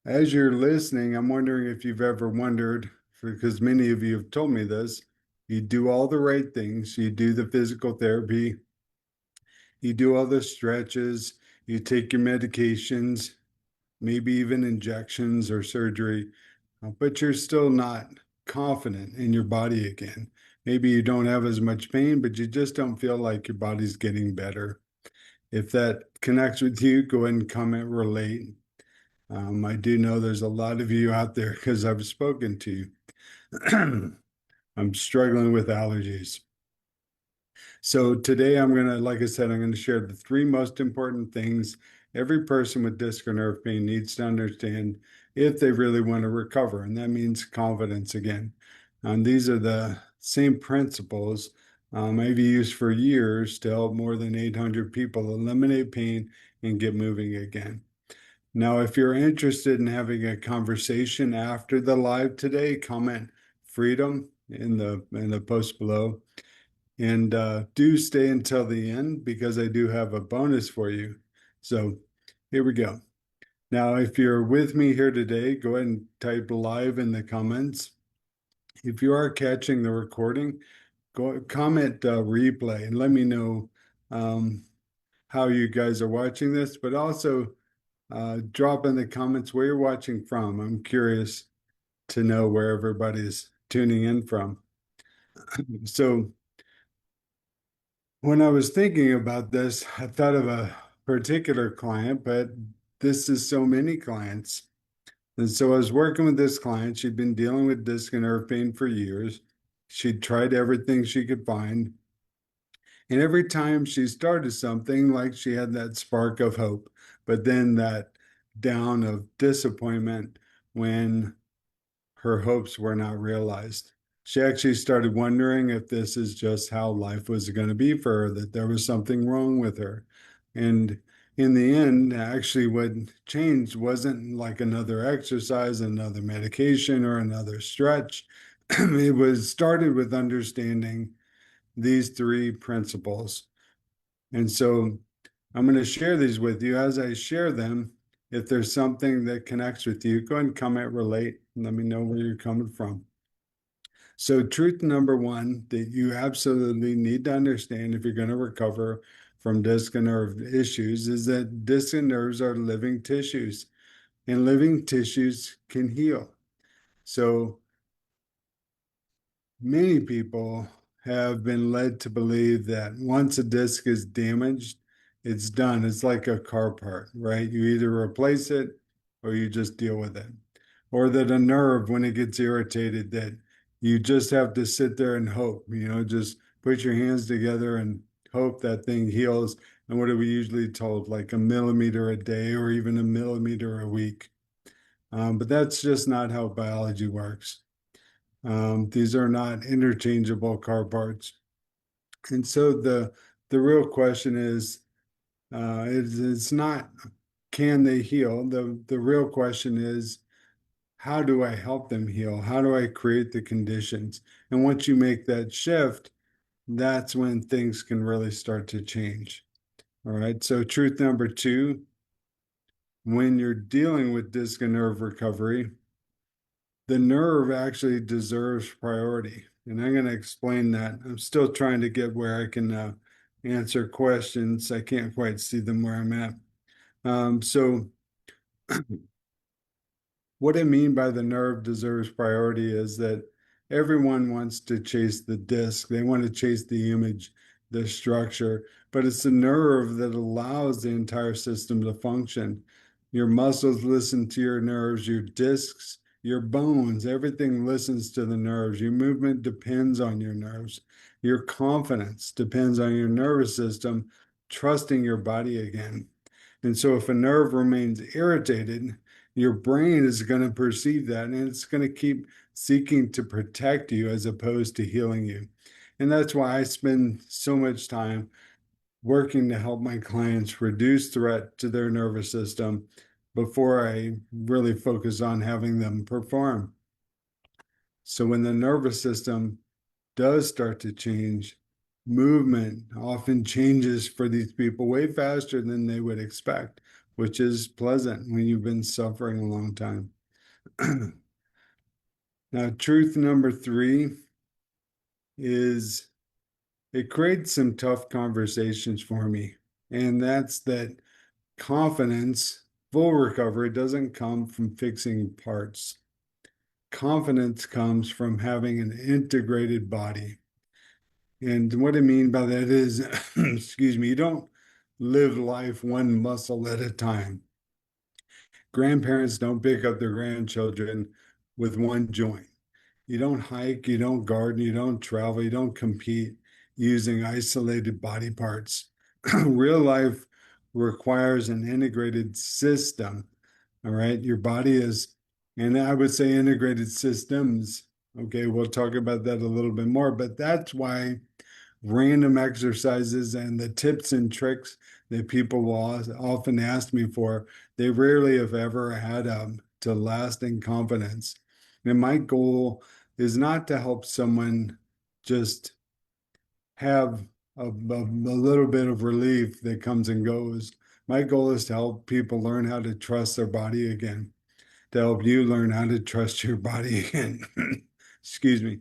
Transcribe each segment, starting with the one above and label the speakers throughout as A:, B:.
A: As you're listening, I'm wondering if you've ever wondered, because many of you have told me this, you do all the right things, you do the physical therapy, you do all the stretches, you take your medications, maybe even injections or surgery, but you're still not confident in your body again. Maybe you don't have as much pain, but you just don't feel like your body's getting better. If that connects with you, go ahead and comment relate. I do know there's a lot of you out there because I've spoken to you. I'm struggling with allergies. So today I'm going to, like I said, I'm going to share the three most important things every person with disc or nerve pain needs to understand if they really want to recover. And that means confidence again. These are the same principles I've used for years to help more than 800 people eliminate pain and get moving again. Now, if you're interested in having a conversation after the live today, comment freedom in the post below. And do stay until the end because I do have a bonus for you. So here we go. Now, if you're with me here today, go ahead and type live in the comments. If you are catching the recording, go comment replay and let me know um, how you guys are watching this, but also drop in the comments where you're watching from. I'm curious to know where everybody's tuning in from. So when I was thinking about this, I thought of a particular client, but this is so many clients. And so I was working with this client. She'd been dealing with disc and nerve pain for years. She'd tried everything she could find. And every time she started something, like she had that spark of hope, but then that down of disappointment when her hopes were not realized. She actually started wondering if this is just how life was going to be for her, that there was something wrong with her. And in the end, actually, what changed wasn't like another exercise, another medication, or another stretch. It was started with understanding these three principles. And so I'm going to share these with you. As I share them, if there's something that connects with you, go ahead and comment, relate, and let me know where you're coming from. So, truth number one that you absolutely need to understand if you're going to recover from disc and nerve issues is that disc and nerves are living tissues, and living tissues can heal. So, many people have been led to believe that once a disc is damaged, it's done. It's like a car part, right? You either replace it or you just deal with it. Or that a nerve, when it gets irritated, that you just have to sit there and hope, just put your hands together and hope that thing heals. And what are we usually told? Like a millimeter a day or even a millimeter a week. But that's just not how biology works. These are not interchangeable car parts. And so the real question is, it's not can they heal? The real question is, how do I help them heal? How do I create the conditions? And once you make that shift, that's when things can really start to change. All right. So truth number two, when you're dealing with disc and nerve recovery, the nerve actually deserves priority. And I'm going to explain that. I'm still trying to get where I can answer questions. I can't quite see them where I'm at. So, what I mean by the nerve deserves priority is that everyone wants to chase the disc, they want to chase the image, the structure, but it's the nerve that allows the entire system to function. Your muscles listen to your nerves, your discs, your bones, everything listens to the nerves. Your movement depends on your nerves. Your confidence depends on your nervous system trusting your body again. And so if a nerve remains irritated, your brain is going to perceive that and it's going to keep seeking to protect you as opposed to healing you. And that's why I spend so much time working to help my clients reduce threat to their nervous system before I really focus on having them perform. So when the nervous system does start to change, movement often changes for these people way faster than they would expect, which is pleasant when you've been suffering a long time. Now, truth number three is it creates some tough conversations for me. And that's that confidence, full recovery doesn't come from fixing parts. Confidence comes from having an integrated body. And what I mean by that is, excuse me, you don't live life one muscle at a time. Grandparents don't pick up their grandchildren with one joint. You don't hike, you don't garden, you don't travel, you don't compete using isolated body parts. Real life requires an integrated system. All right. Your body is, and I would say integrated systems. Okay. We'll talk about that a little bit more, but that's why random exercises and the tips and tricks that people will often ask me for, they rarely have ever had to lasting confidence. And my goal is not to help someone just have a little bit of relief that comes and goes. My goal is to help people learn how to trust their body again, to help you learn how to trust your body again. Excuse me.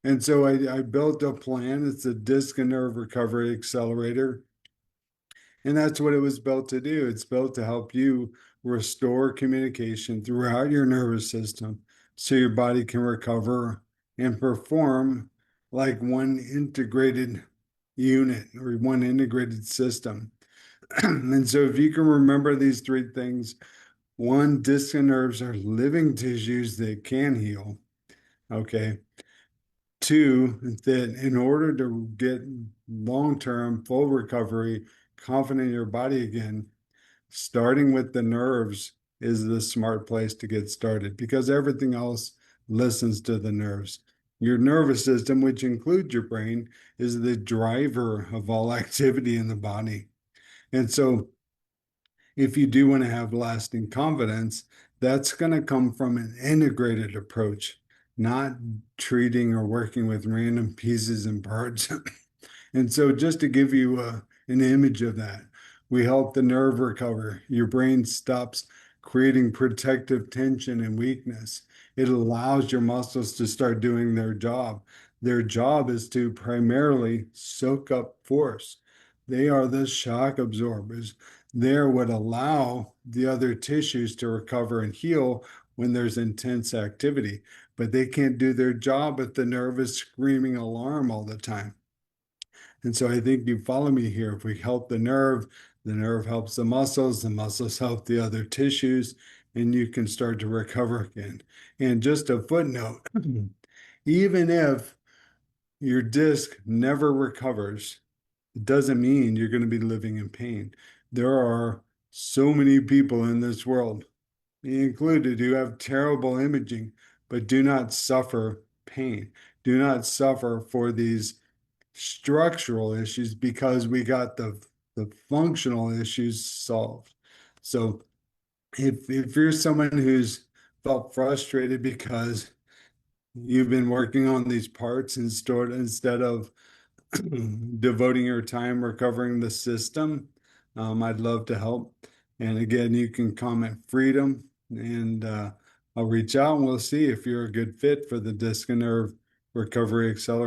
A: And so I built a plan. It's a disc and nerve recovery accelerator. And that's what it was built to do. It's built to help you restore communication throughout your nervous system so your body can recover and perform like one integrated unit or one integrated system. And so if you can remember these three things, one, discs and nerves are living tissues that can heal. Okay. Two, that in order to get long-term full recovery, confident in your body again, starting with the nerves is the smart place to get started because everything else listens to the nerves. Your nervous system, which includes your brain, is the driver of all activity in the body. And so if you do want to have lasting confidence, that's going to come from an integrated approach, not treating or working with random pieces and parts. And so, just to give you an image of that, we help the nerve recover. Your brain stops creating protective tension and weakness. It allows your muscles to start doing their job. Their job is to primarily soak up force. They are the shock absorbers. They're what allow the other tissues to recover and heal when there's intense activity. But they can't do their job if the nerve is screaming alarm all the time. And so I think you follow me here. If we help the nerve helps the muscles help the other tissues, and you can start to recover again. And just a footnote, even if your disc never recovers, it doesn't mean you're going to be living in pain. There are so many people in this world, me included, who have terrible imaging, but do not suffer pain, do not suffer for these structural issues because we got the functional issues solved. So if you're someone who's felt frustrated because you've been working on these parts instead of devoting your time recovering the system, I'd love to help. And again, you can comment freedom and I'll reach out and we'll see if you're a good fit for the disc and nerve recovery accelerator.